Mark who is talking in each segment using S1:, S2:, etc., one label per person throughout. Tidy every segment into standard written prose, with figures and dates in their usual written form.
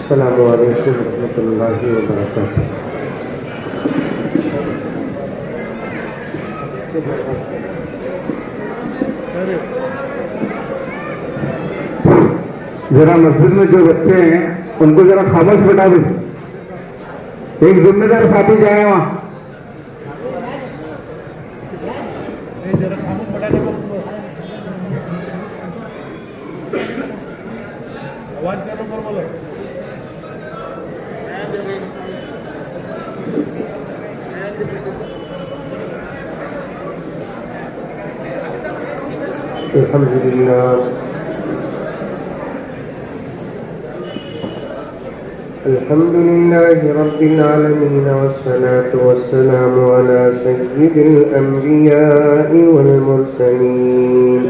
S1: अस्सलामु अलैकुम रहमतुल्लाहि व बरकातुहू। जरा मस्जिद में जो बच्चे हैं उनको जरा खामोश बैठा दो। एक जिम्मेदार साथी जाए वहां। आवाज करो पर बोलो। अल्हम्दुलिल्लाह रब्बिल आलमीन वस्सलातु वस्सलामु अला सय्यिदिल अंबिया'i वल मुरसलीन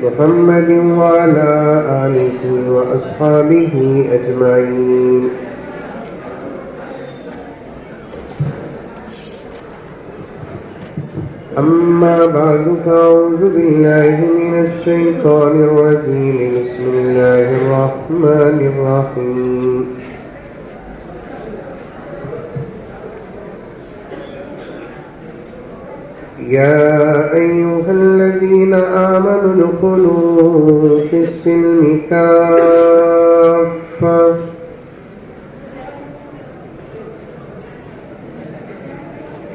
S1: मुहम्मद व अला आलिहि व अस्हाबिहि अजमाइन। अम्मा बादु फ़अऊज़ु बिल्लाहि मिनश शैतानिर रजीम। बिस्मिल्लाहिर रहमानिर रहीम। या अय्युहल्लज़ीना आमनु उदख़ुलू फ़िस्सिल्मि काफ़्फ़ा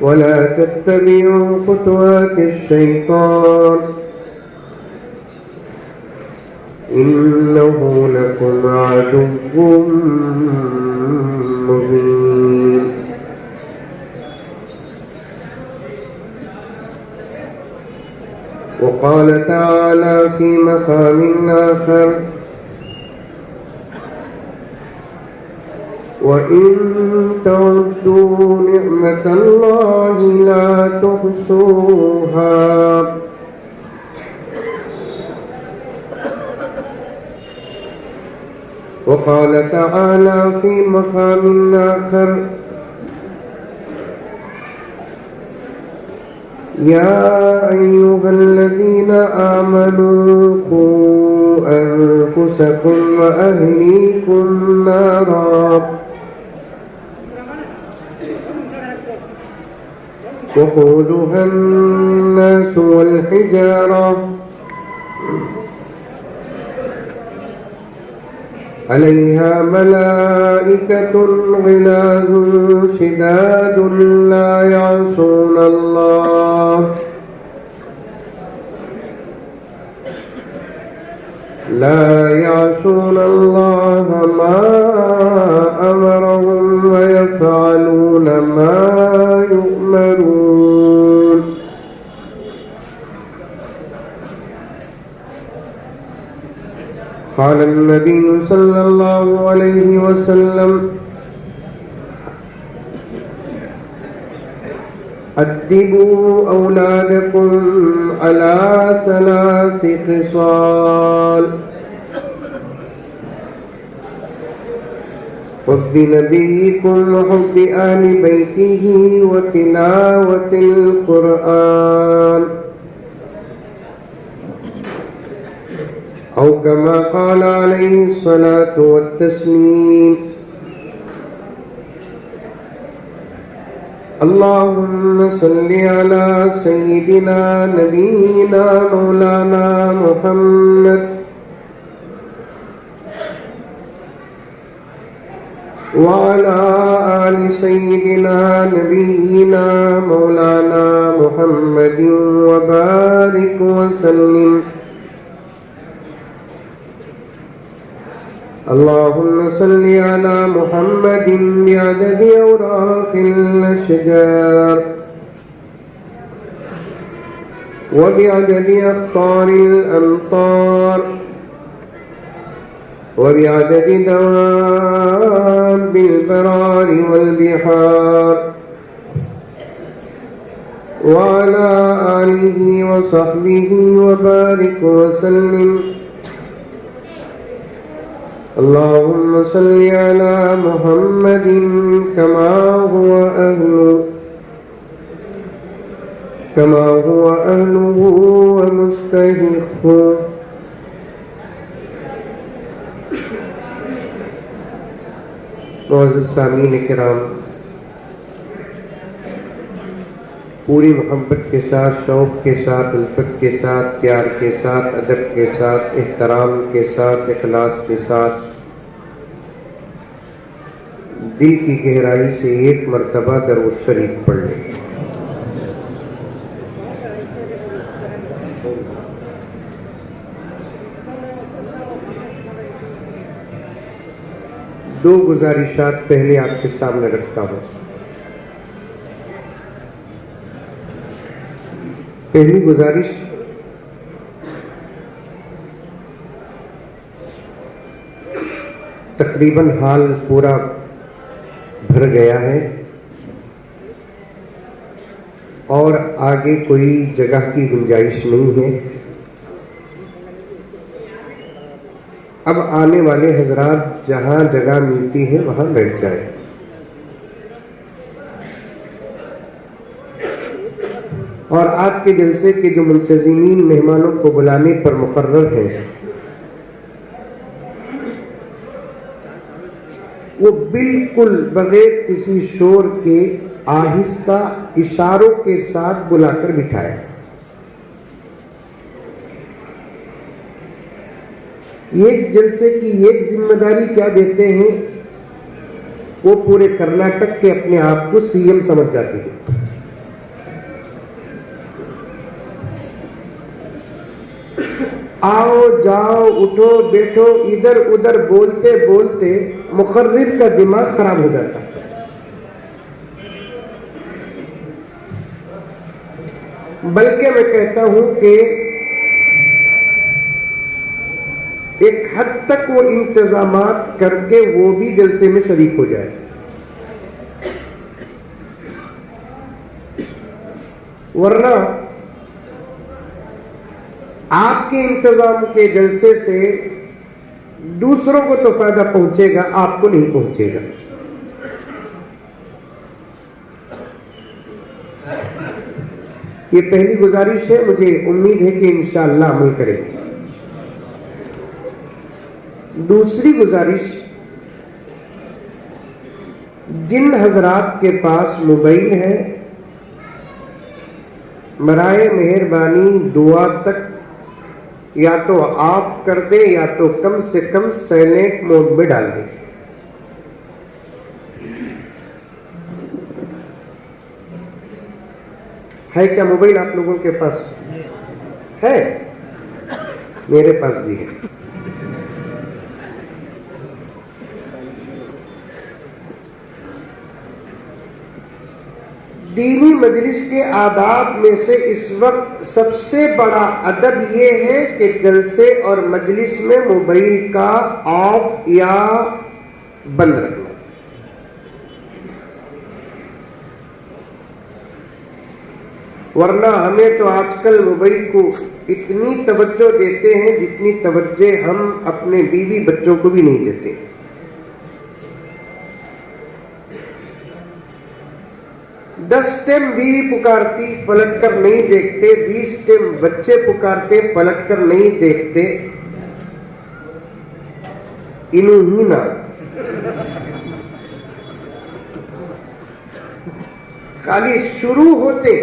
S1: वला तत्तबिउ ख़ुतुवातिश्शैतान इन्नहु लकुम अदुव्वुम मुबीन। वक़ाल तआला फ़ी मक़ामिन आख़र वइन तउद्दू निअमतल्लाहि ला तुहसूहा। वक़ाल तआला फ़ी मक़ामिन आख़र या अय्युहल्लज़ीना आमनू क़ू अन्फुसकुम व अहलीकुम नारा वक़ूदुहा अन्नासु वल हिजारा अलैहा मलाइकतुन ग़िलाज़ुन शिदादुन ला यअसून अल्लाह मा अमरहुम व यफ़अलून मा युअमरून। क़ाल नबी सल्लल्लाहु अलैहि वसल्लम अद्दिबू औलादकुम अला सलासी ख़िसाल हुब्बि नबीकुम व हुब्बि आहलि बैतिही व तिलावतिल क़ुरआन औ कमा क़ाल अलैहि सलातु वत्तस्लीम। अल्लाहुम्मा सल्लि अला सय्यिदिना नबीना मौलाना मुहम्मद व अला आलि सय्यिदिना नबीना मौलाना मुहम्मदिन व बारिक व सल्लिम। अल्लाहुम्मा सल्लि अला मुहम्मदिन बिअददि औराक़िल अशजार व बिअददि अक़्तारिल अमतार व बिअददि दवाबिल बरारि वल बिहार व अला आलिहि व सहबिहि व बारिक व सल्लिम। अल्लाहुम्मा सल्लि अला मुहम्मदिन कमा हुवा अहलुहु व
S2: मुस्तहिक़ुन। मुअज़्ज़िज़ सामीन किराम, पूरी मोहब्बत के साथ, शौक़ के साथ, उल्फत के साथ, प्यार के साथ, अदब के साथ, एहतराम के साथ, इखलास के साथ दिल की गहराई से एक मरतबा दरूद शरीफ पढ़ लें। दो गुजारिशात पहले आपके सामने रखता हूँ। पहली गुजारिश, तकरीबन हाल पूरा भर गया है और आगे कोई जगह की गुंजाइश नहीं है। अब आने वाले हजरात जहां जगह मिलती है वहां बैठ जाए। और आज के जलसे के जो मुंतज़िमीन मेहमानों को बुलाने पर मुकर्रर हैं, वो बिल्कुल बगैर किसी शोर के आहिस्ता इशारों के साथ बुलाकर बिठाए। एक जलसे की एक जिम्मेदारी क्या देते हैं, वो पूरे कर्नाटक के अपने आप को सीएम समझ जाते हैं। आओ जाओ उठो बैठो इधर उधर बोलते बोलते मुकर्रिर का दिमाग खराब हो जाता है। बल्कि मैं कहता हूं कि एक हद तक वो इंतजामात करके वो भी जलसे में शरीक हो जाए, वरना आपके इंतजाम के जलसे से दूसरों को तो फायदा पहुंचेगा, आपको नहीं पहुंचेगा। ये पहली गुजारिश है, मुझे उम्मीद है कि इंशाअल्लाह अमल करेंगे। दूसरी गुजारिश, जिन हजरात के पास मोबाइल है, बराए मेहरबानी दुआ तक या तो ऑफ कर दे या तो कम से कम साइलेंट मोड में डाल दे। है क्या मोबाइल आप लोगों के पास? है, मेरे पास भी है। दीनी मजलिस के आदाब में से इस वक्त सबसे बड़ा अदब यह है कि जलसे और मजलिस में मोबाइल का ऑफ या बंद रखना। वरना हमें तो आजकल मोबाइल को इतनी तवज्जो देते हैं जितनी तवज्जो हम अपने बीवी बच्चों को भी नहीं देते। 10 टाइम बीवी पुकारती पलट कर नहीं देखते, 20 टाइम बच्चे पुकारते पलट कर नहीं देखते। इनू ही ना खाली शुरू होते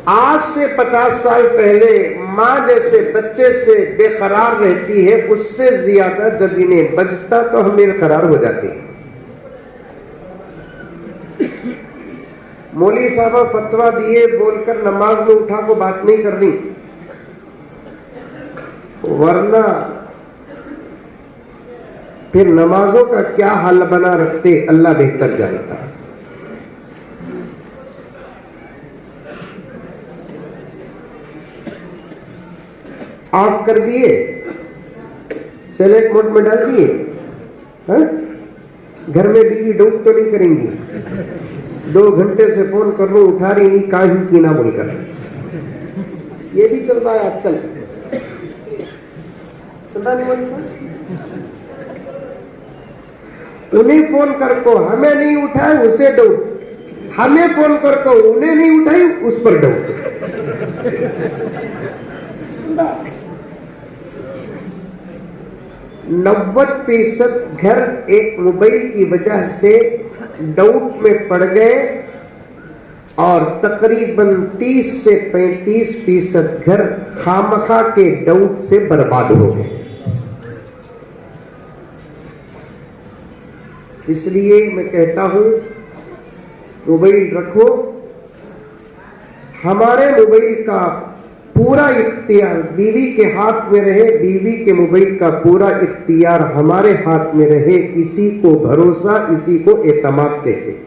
S2: आज से 50 साल पहले माँ जैसे बच्चे से बेकरार रहती है, उससे ज्यादा जब इन्हें बजता तो हम बेकरार हो जाते हैं। मौली साहबा फतवा दिए बोलकर नमाज में उठा को बात नहीं करनी, वरना फिर नमाजों का क्या हाल बना रखते अल्लाह बेहतर जानता है। ऑफ कर दिए, साइलेंट मोड में डाल दिए। घर में बीवी डूब तो नहीं करेंगी। 2 घंटे से फोन कर लो, उठा रही नहीं, काहे की ना बोलकर। ये भी चल रहा है आजकल, चल रहा नहीं बोलता। उन्हें फोन कर को हमें नहीं उठाए उसे डाउट, हमें फोन कर को उन्हें नहीं उठाई उस पर डाउट। 90% घर एक मोबाइल की वजह से डाउट में पड़ गए और तकरीबन 30 से 35% घर खामखा के डाउट से बर्बाद हो गए। इसलिए मैं कहता हूं मोबाइल रखो, हमारे मोबाइल का पूरा इख्तियार बीवी के हाथ में रहे, बीवी के मोबाइल का पूरा इख्तियार हमारे हाथ में रहे। इसी को भरोसा, इसी को एतमाद कहते हैं।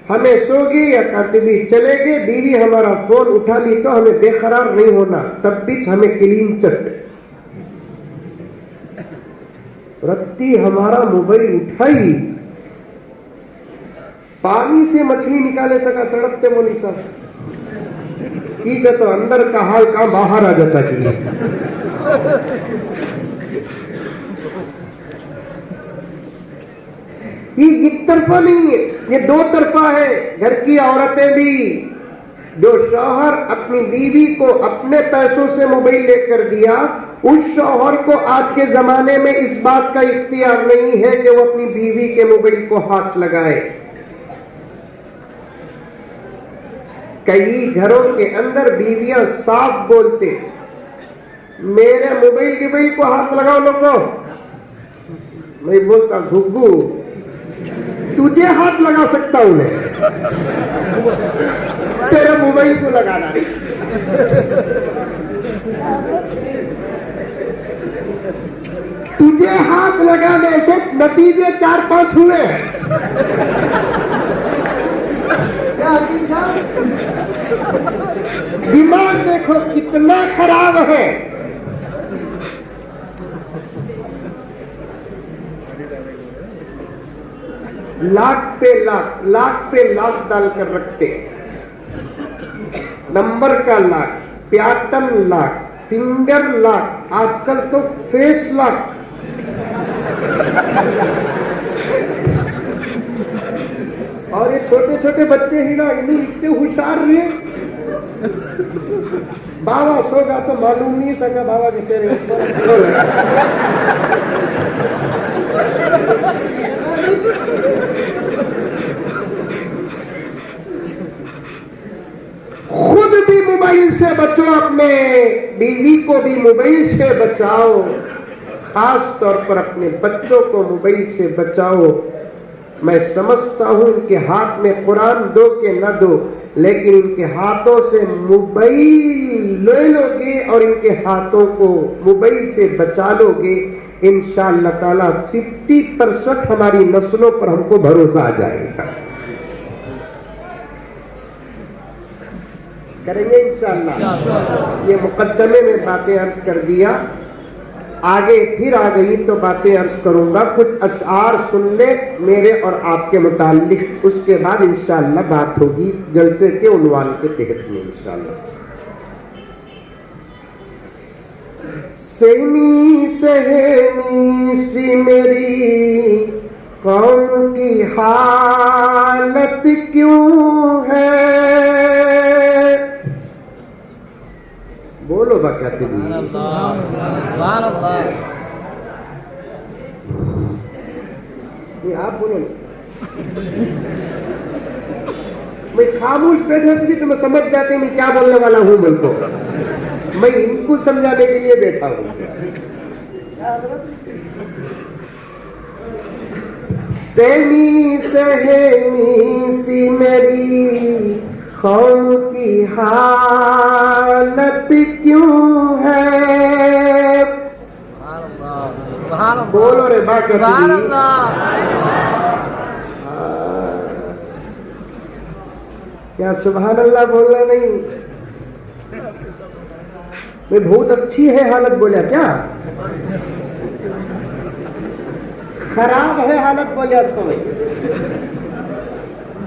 S2: हमें सोगी या कातिबी चले गए, बीवी हमारा फोन उठा ली तो हमें बेकरार नहीं होना, तब भी हमें क्लीन चट रत्ती हमारा मोबाइल उठाई, पानी से मछली निकाले सका तड़पते मोनी साहब ठीक है, तो अंदर का हाल कहां बाहर आ जाता कि ये एक तरफा नहीं है, ये दो तरफा है। घर की औरतें भी, जो शौहर अपनी बीवी को अपने पैसों से मोबाइल लेकर दिया, उस शौहर को आज के जमाने में इस बात का इख्तियार नहीं है कि वो अपनी बीवी के मोबाइल को हाथ लगाए। कई घरों के अंदर बीवियां साफ बोलते, मेरे मोबाइल को हाथ लगाओ लोगों। मैं बोलता घुग्गू, तुझे हाथ लगा सकता हूं मैं, तेरे मोबाइल को लगाना नहीं। तुझे हाथ लगाने से नतीजे 4-5 हुए। दिमाग देखो कितना खराब है। लाख पे लाख डालकर रखते, नंबर का लाख, पैटर्न लाख, फिंगर लाख, आजकल तो फेस लाख। और ये छोटे छोटे बच्चे ही ना, इन्हें इतने होशियार रहे। बाबा सोगा तो मालूम नहीं सका बाबा के चेहरे खुद भी मोबाइल से बचो, अपने बीवी को भी मोबाइल से बचाओ, खास तौर पर अपने बच्चों को मोबाइल से बचाओ। मैं समझता हूं इनके हाथ में कुरान दो के न दो, लेकिन इनके हाथों से मोबाइल ले लोगे और इनके हाथों को मोबाइल से बचा लोगे, इंशाअल्लाह ताला 50% हमारी नस्लों पर हमको भरोसा आ जाएगा। करेंगे इंशाअल्लाह। ये मुकद्दमे में बातें अर्ज कर दिया, आगे फिर आ गई तो बातें अर्ज करूंगा। कुछ अशआर सुन ले मेरे और आपके मुताल्लिक, उसके बाद इंशाअल्लाह बात होगी जलसे के उन्वान के तहत में इंशाअल्लाह। सेमी सहेमी सी मेरी कौम की हालत क्यों है, बोलो बकत आप बोलो। मैं खामोश बैठे थे तो मैं समझ जाते मैं क्या बोलने वाला हूं। मुझको मैं इनको समझाने के लिए बैठा हूं। सेमी सहेमी सी मेरी कौम की हालत क्यों है, बोलो रे बात। क्या सुभान अल्लाह बोलना नहीं? मैं बहुत अच्छी है हालत बोला क्या? खराब है हालत बोला इसको मैं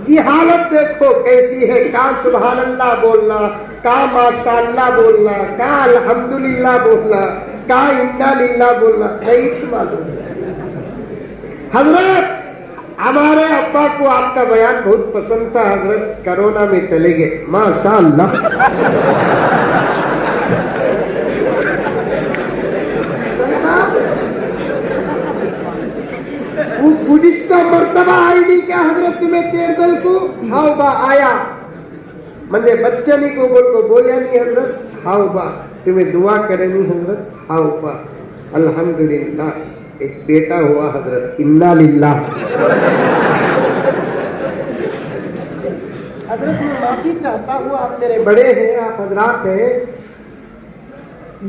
S2: जी। हालत देखो कैसी है, का सुभान अल्लाह बोलना, का माशाअल्लाह बोलना, का अल्हम्दुलिल्लाह बोलना, का इन्ना लिल्लाह बोलना, नहीं मालूम। हजरत हमारे अब्बा को आपका बयान बहुत पसंद था, हजरत कोरोना में चले गए माशाअल्लाह। मर्तबा आई नहीं क्या हजरत तुम्हें तेर दल को हाउ बा आया म्हणजे बच्चनी को बोलिया नहीं हजरत हाउ बा तुम्हें दुआ करे नहीं हजरत हाउ बा अल्हम्दुलिल्लाह एक बेटा हुआ हजरत इन्ना लिल्लाह। हजरत मैं माफी चाहता हूँ, आप मेरे बड़े हैं, आप हजरात हैं,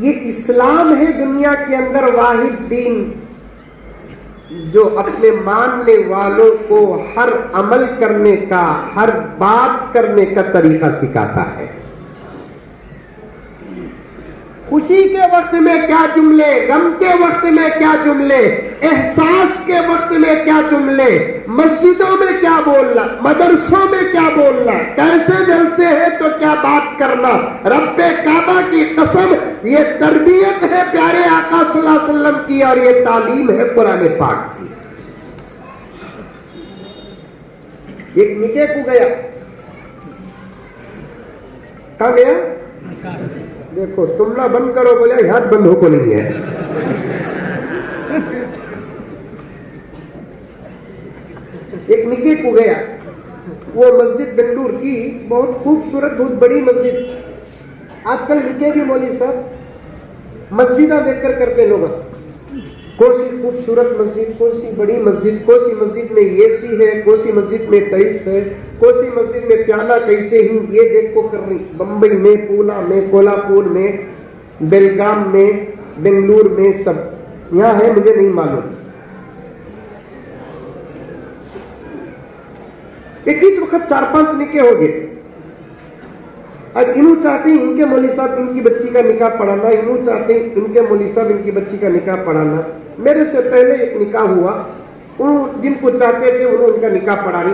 S2: ये इस्लाम है दुनिया के अंदर वाहिद दीन जो अपने मानने वालों को हर अमल करने का, हर बात करने का तरीका सिखाता है। खुशी के वक्त में क्या जुमले, गम के वक्त में क्या जुमले, एहसास के वक्त में क्या जुमले, मस्जिदों में क्या बोलना, मदरसों में क्या बोलना, कैसे जलसे है तो क्या बात करना। रब्बे काबा की कसम, ये तरबियत है प्यारे आका सल्लल्लाहु अलैहि वसल्लम की और ये तालीम है कुरान पाक की। एक निके को गया, कहा गया, देखो तुमला बंद करो, बोले हाथ बंद हो को नहीं है। एक निके को गया, वो मस्जिद बेंगलुरु की बहुत खूबसूरत, बहुत बड़ी मस्जिद। आजकल निके भी मौली साहब मस्जिदा देखकर करते लोग, कौन सी खूबसूरत मस्जिद, कौन सी बड़ी मस्जिद, कौन सी मस्जिद में एसी है, कौन सी मस्जिद में टाइल्स है, कौन सी मस्जिद में प्याला कैसे ही, ये देखो कर रही। बम्बई में, पूना में, कोल्हापुर में, बेलगाम में, बेंगलुरु में, सब यहाँ है, मुझे नहीं मालूम। एक ही वक्त 4-5 निके हो गए। अब इन्हों चाहते हैं इनके मौली साहब इनकी बच्ची का निकाह पढ़ाना, इन्हों चाहते हैं इनके मौली साहब इनकी बच्ची का निकाह पढ़ाना। मेरे से पहले एक निकाह हुआ, उन जिनको चाहते थे उन्होंने उनका निकाह पढ़ानी,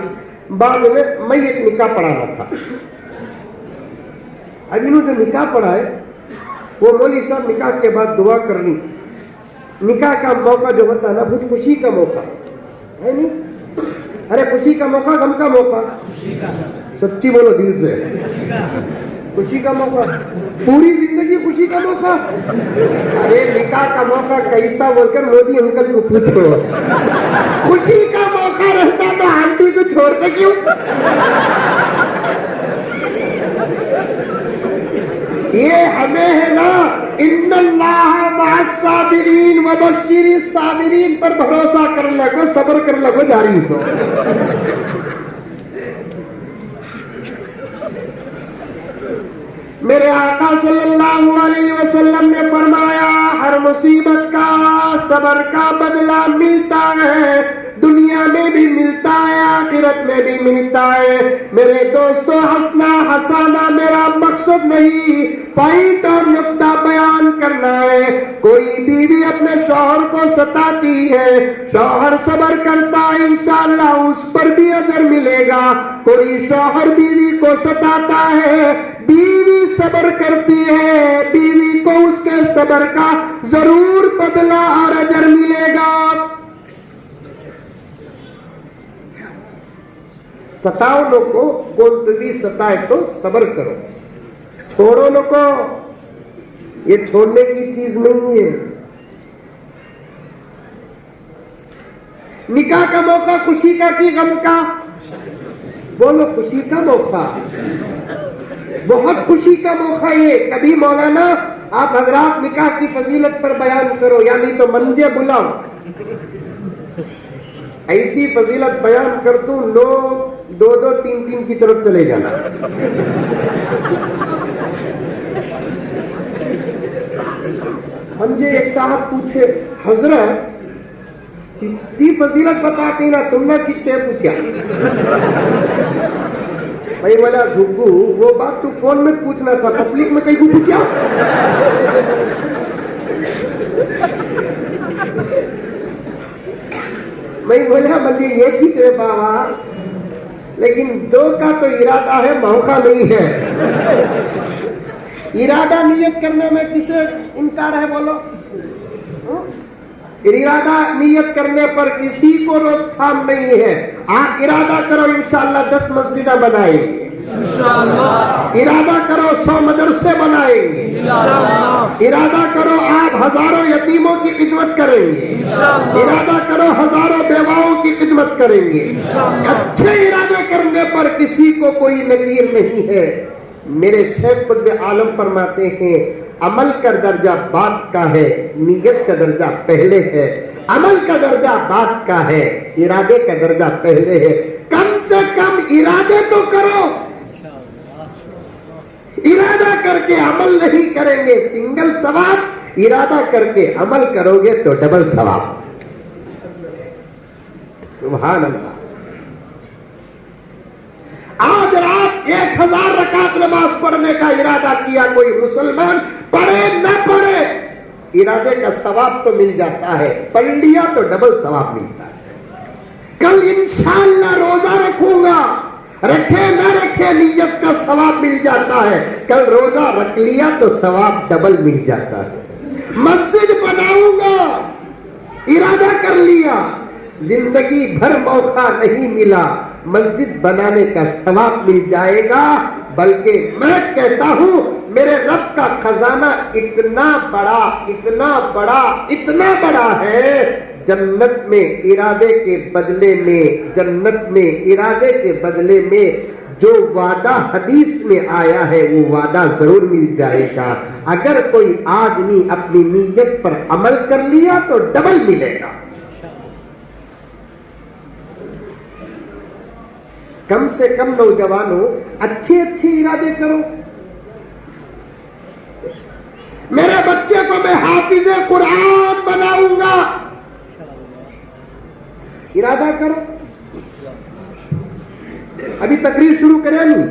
S2: बाद में मैं एक निकाह पढ़ाना था। अब इन्हों जो निकाह पढ़ाए वो मौली साहब निकाह के बाद दुआ करनी। निकाह का मौका जो होता है ना, बहुत खुशी का मौका है नहीं, अरे खुशी का मौका, गम का मौका, सच्ची बोलो दिल से, खुशी का मौका, पूरी जिंदगी खुशी का मौका। अरे निकाह का मौका कैसा बोलकर मोदी अंकल को पूछो। खुशी का मौका रहता तो आंटी को छोड़ते क्यों? ये हमें है ना, इन्नल्लाह मअस-साबिरीन व बश्शिरिस साबिरीन पर भरोसा कर लगो, सब्र कर लगो, जारी सो। मेरे आका सल्लल्लाहु अलैहि वसल्लम ने फरमाया, हर मुसीबत का, सब्र का बदला मिलता है, दुनिया में भी मिलता है, आखिरत में भी मिलता है। मेरे दोस्तों, हंसना हंसाना मेरा मकसद नहीं, पॉइंट और नुक्ता बयान करना है। कोई बीवी अपने शौहर को सताती है, शौहर सब्र करता है, इंशाअल्लाह उस पर भी अजर मिलेगा। कोई शौहर बीवी को सताता है, बीवी सब्र करती है, बीवी को उसके सब्र का जरूर बदला और अजर मिलेगा। सताओ लोग को, कौन तुम्हें सताए तो सब्र करो, छोड़ो लोग को, ये छोड़ने की चीज नहीं है। निकाह का मौका खुशी का कि गम का? बोलो खुशी का मौका, बहुत खुशी का मौका ये। कभी मौलाना आप हजरात निकाह की फजीलत पर बयान करो, यानी तो मंजे बुलाओ, ऐसी फजीलत बयान कर दूं, लोग 2-2, 3-3 की तरफ चले जाना। मुझे एक साहब पूछे, हजरत कितनी फजीलत बताती ना, तुमने कितने पूछा? भाई बोला घुग्गू, वो बात तू फोन में पूछना था, पब्लिक में कहीं को पूछा? मैं बोला मुझे ये खींच रहे बाबा, लेकिन 2 का तो इरादा है, मौका नहीं है। इरादा नियत करने में किसे इनकार है बोलो? इरादा नियत करने पर किसी को रोकथाम नहीं है। आप इरादा करो, इंशाअल्लाह 10 मस्जिदा बनाएंगे। इरादा करो 100 मदरसे बनाएंगे, इरादा करो आप हजारों यतीमों की खिदमत करेंगे, इरादा करो हजारों बेवाओं की खिदमत करेंगे। अच्छे इरादे करने पर किसी को कोई नकीर नहीं है। मेरे शेख खुद आलम फरमाते हैं, अमल का दर्जा बाद का है, नीयत का दर्जा पहले है। अमल का दर्जा बाद का है, इरादे का दर्जा पहले है। कम से कम इरादे तो करो। इरादा करके अमल नहीं करेंगे सिंगल सवाब, इरादा करके अमल करोगे तो डबल सवाब। सुभान अल्लाह। आज रात 1000 रकात नमाज पढ़ने का इरादा किया कोई मुसलमान, पढ़े न पढ़े इरादे का सवाब तो मिल जाता है, पढ़ लिया तो डबल सवाब मिलता है। कल इंशाअल्लाह रोजा रखूंगा, रखे न रखे नियत का सवाब मिल जाता है। कल रोजा रख लिया तो सवाब डबल मिल जाता है। मस्जिद बनाऊंगा, इरादा कर लिया, जिंदगी भर मौका नहीं मिला, मस्जिद बनाने का सवाब मिल जाएगा। बल्कि मैं कहता हूं मेरे रब का खजाना इतना बड़ा, इतना बड़ा, इतना बड़ा है, जन्नत में इरादे के बदले में, जन्नत में इरादे के बदले में जो वादा हदीस में आया है वो वादा जरूर मिल जाएगा। अगर कोई आदमी अपनी नीयत पर अमल कर लिया तो डबल मिलेगा। कम से कम नौजवानों अच्छे अच्छे इरादे करो। मेरे बच्चे को मैं हाफिज़े कुरान बनाऊंगा, इरादा करो। अभी तकरीर शुरू करें नहीं,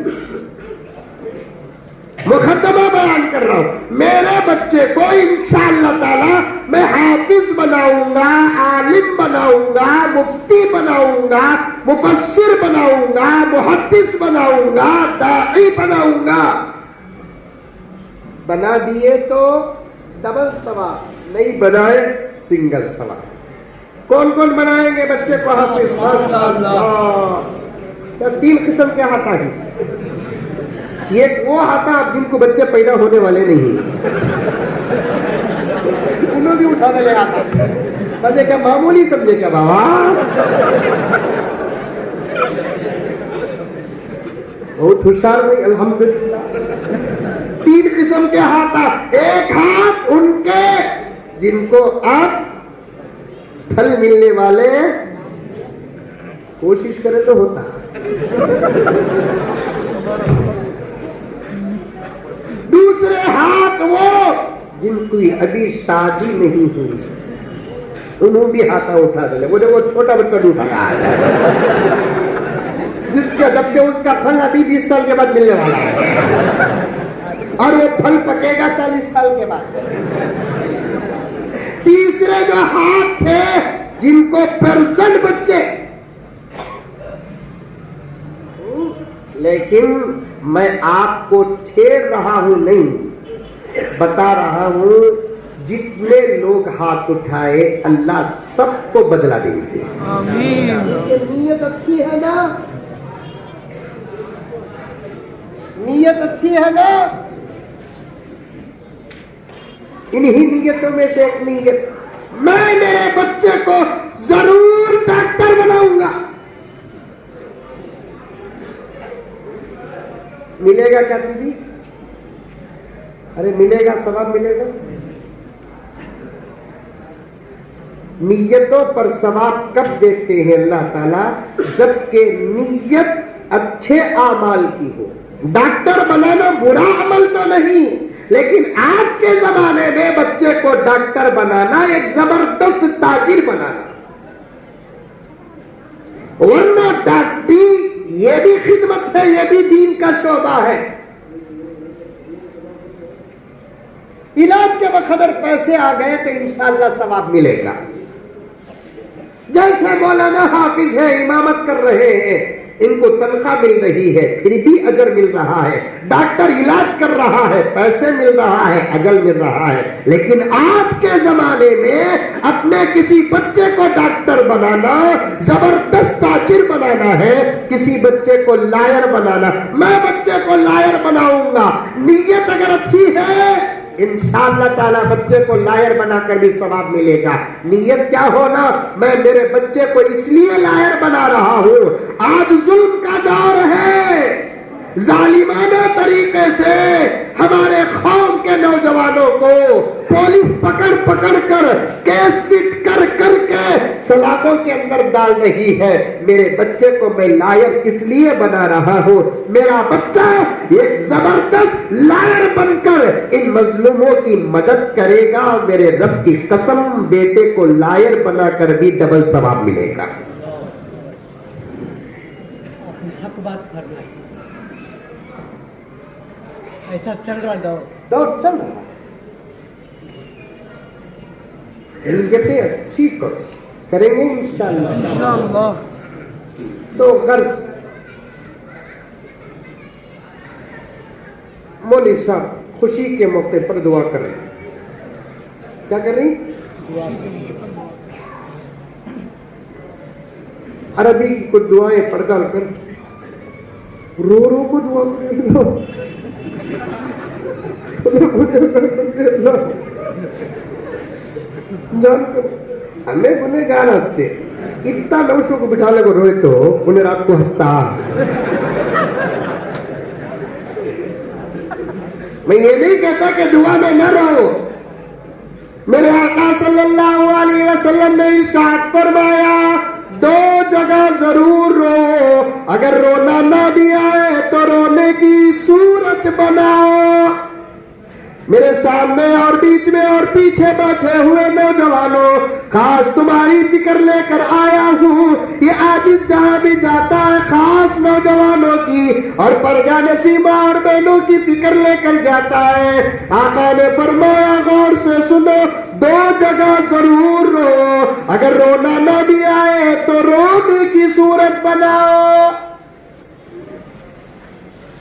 S2: मुकद्दमा बयान कर रहा हूं। मेरे बच्चे को इंशाअल्लाह ताला मैं हाफिज बनाऊंगा, आलिम बनाऊंगा, मुफ्ती बनाऊंगा, मुफस्सिर बनाऊंगा, मुहद्दिस बनाऊंगा, दाई बनाऊंगा। बना दिए तो डबल सवाब, नहीं बनाए सिंगल सवाब। कौन कौन बनाएंगे बच्चे को हाफिज? माशाअल्लाह। 3 किस्म के हाथा है। ये वो हाथा जिनको बच्चे पैदा होने वाले नहीं, उन्होंने भी उठा दे आता। बच्चे क्या मामूली समझे क्या बाबा? बहुत होशियार हुई अल्हम्दुलिल्लाह। 3 किस्म के हाथा। एक हाथ उनके जिनको आप फल मिलने वाले, कोशिश करें तो होता। दूसरे हाथ वो जिनकी अभी शादी नहीं हुई, उन्होंने भी हाथा उठा दे। वो जो वो छोटा बच्चा भी उठाया जिसके जबकि उसका फल अभी 20 साल के बाद मिलने वाला है और वो फल पकेगा 40 साल के बाद। तीसरे जो हाथ थे जिनको परसेंट बच्चे, लेकिन मैं आपको छेड़ रहा हूं नहीं, बता रहा हूं जितने लोग हाथ उठाए अल्लाह सबको बदला देंगे। आमीन। ये नीयत अच्छी है ना? नीयत अच्छी है ना? इन्हीं नीयतों में से एक नीयत, मैं मेरे बच्चे को जरूर डॉक्टर बनाऊंगा। मिलेगा क्या दीदी? अरे मिलेगा, सवाब मिलेगा। नीयतों पर सवाब कब देते हैं अल्लाह ताला? जबकि नीयत अच्छे आमाल की हो। डॉक्टर बनाना बुरा अमल तो नहीं, लेकिन आज के जमाने में बच्चे को डॉक्टर बनाना एक जबरदस्त ताजीर बनाना। वरना डॉक्टरी ये भी खिदमत है, ये भी दीन का शोबा है। इलाज के बखदर पैसे आ गए तो इंशाअल्लाह सवाब मिलेगा। जैसे मौलाना हाफिज है, इमामत कर रहे हैं, इनको तनख्वाह मिल रही है, फिर भी अजर मिल रहा है, डॉक्टर इलाज कर रहा है, पैसे मिल रहा है, अजर मिल रहा है। लेकिन आज के जमाने में अपने किसी बच्चे को डॉक्टर बनाना, जबरदस्त ताजिर बनाना है, किसी बच्चे को लायर बनाना, मैं बच्चे को लायर बनाऊंगा, नीयत अगर अच्छी है इंशाअल्लाह ताला बच्चे को लायर बनाकर भी सवाब मिलेगा। नीयत क्या होना, मैं मेरे बच्चे को इसलिए लायर बना रहा हूं, आज जुल्म का दौर है, जालिमाना तरीके से हमारे कौम के नौजवानों को पुलिस पकड़ पकड़ कर केस फिट कर कर के सलाखों के अंदर डाल रही है। मेरे बच्चे को मैं लायर इसलिए बना रहा हूं, मेरा बच्चा एक जबरदस्त लायर बनकर इन मजलूमों की मदद करेगा। मेरे रब की कसम, बेटे को लायर बनाकर भी डबल सवाब मिलेगा।
S3: हक बात करना ऐसा चल रहा
S2: दौर चल रहा है, नीयतें अच्छी करो, करेंगे इंशाअल्लाह। तो गर्ज मौलवी साहब खुशी के मौके पर दुआ कर रहे हैं, क्या कर रही? अरबी की कुछ दुआएं पढ़ डाल कर रो रो को दुआ कर हमें गुनहगार हंसते, इतना नौशों को बिठा ले को रोए तो उन्हें रात को हंसता। मैं ये नहीं कहता कि दुआ में न रहो, मेरे आका सल्लल्लाहु अलैहि वसल्लम ने इरशाद फरमाया, दो जगह जरूर रो, अगर रोना ना भी आए तो रोने की सूरत बनाओ। मेरे सामने और बीच में और पीछे बैठे हुए नौजवानों, खास तुम्हारी फिक्र लेकर आया हूँ। ये आजिज़ जहां भी जाता है खास नौजवानों की और परजा नशीमा और बहनों की फिक्र लेकर जाता है। आका ने फरमाया, गौर से सुनो, दो जगह जरूर रो, अगर रोना ना भी आए तो रोने की सूरत बनाओ।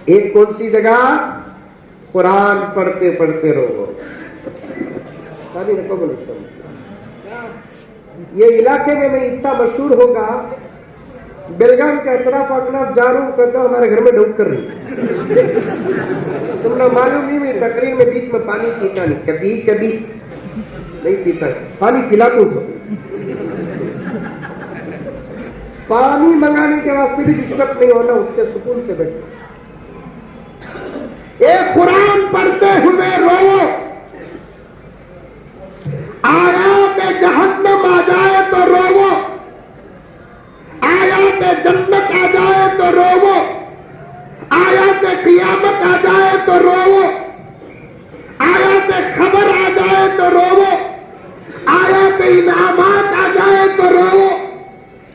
S2: एक कौन सी जगह? कुरान पढ़ते पढ़ते रो। ये इलाके में मैं इतना मशहूर होगा, बेलगाम के अतराफ अकनाफ जा रहा हूँ, कहता हूँ हमारे घर में डूब कर रही। तुमने मालूम नहीं, मैं तकरीर में बीच में पानी पीता नहीं, कभी कभी नहीं पीता, पानी पिला तो सो। पानी मंगाने के वास्ते भी डिस्टर्ब नहीं होना, उसके सुकून से बैठो। एक कुरान पढ़ते हुए रो, आयात जहन्नम आ जाए तो रोवो, आयात जन्नत आ जाए तो रोवो, आयात क़ियामत आ जाए तो रोवो, आयात खबर आ जाए तो रोवो, आयात इनामात आ जाए तो रोवो।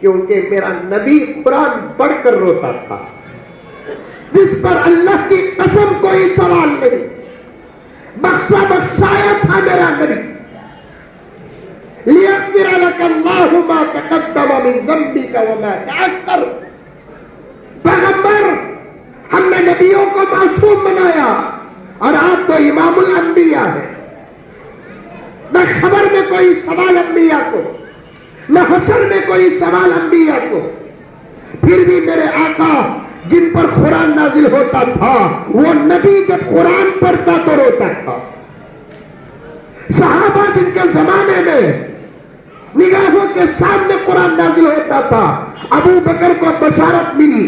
S2: क्योंकि मेरा नबी कुरान पढ़कर रोता था, जिस पर अल्लाह की कसम कोई सवाल नहीं, बख्शा बख्शाया था मेरा नबी। लियग़फ़िर लक अल्लाहु मा तक़द्दम मिन ज़ंबिका व मा तअख़्ख़र। पैगंबर, हमने नबियों को मासूम बनाया और आप तो इमामुल अंबिया है। न खबर में कोई सवाल अंबिया को, न हशर में कोई सवाल अंबिया को। फिर भी मेरे आका जिन पर कुरान नाजिल होता था, वो नबी जब कुरान पढ़ता तो रोता था। सहाबा जिनके जमाने में निगाहों के सामने कुरान नाजिल होता था, अबू बकर को बशारत मिली,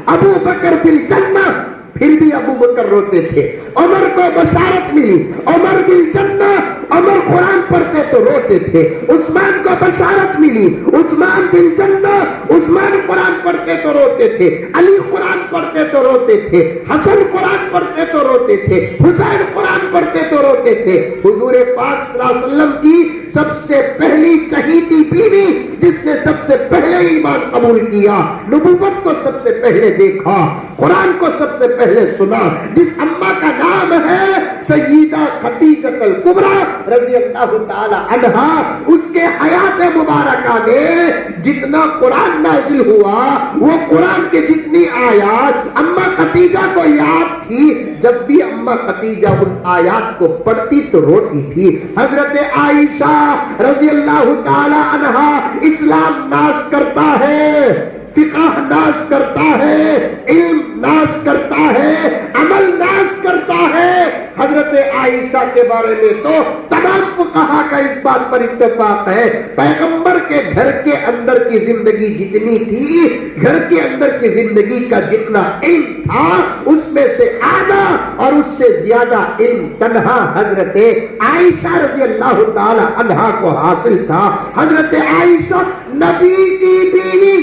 S2: अबू बकर फिल जन्नत, फिर भी अबू बकर रोते थे। उमर को बशारत मिली, उमर फिल जन्नत, उमर कुरान पढ़ते तो रोते थे। उस्मान को बशारत मिली, उस्मान फिल जन्नत, उस्मान कुरान पढ़ते तो रोते थे। अली कुरान पढ़ते तो रोते थे, हसन कुरान पढ़ते तो रोते थे, हुसैन कुरान पढ़ते तो रोते थे। हुजूर पाक सल्लल्लाहु अलैहि वसल्लम की सबसे पहली चहीती बीवी, जिसने सबसे पहले ईमान कबूल किया, नबूवत को सबसे पहले देखा, कुरान को सबसे पहले सुना, जिस अम्मा का नाम है सय्यदा खदीजतुल कुबरा रज़ी अल्लाह ताला अन्हा, उसके हयात मुबारका में जितना कुरान नाजिल हुआ, वो कुरान के जितनी आयत अम्मा खदीजा को याद थी, जब भी अम्मा खदीजा उन आयत को पढ़ती तो रोती थी। हजरत आयशा रज़ी अल्लाह ताला अन्हा, इस्लाम नाज करता है, फिक़ह नाज करता है, इल्म नाज करता है, अमल नाज करता है। हजरत आयशा के बारे में तो तमाम फुक़हा का इस बात पर इत्तेफाक है, पैगंबर के घर के अंदर की जिंदगी जितनी थी, घर के अंदर की जिंदगी का जितना इल्म था, उसमें से आधा और उससे ज्यादा इल्म तन्हा हजरत आयशा रज़ी अल्लाह ताला अन्हा को हासिल था। हजरत आयशा नबी की बीवी,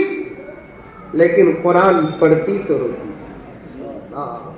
S2: लेकिन कुरान पढ़ती तो रोती।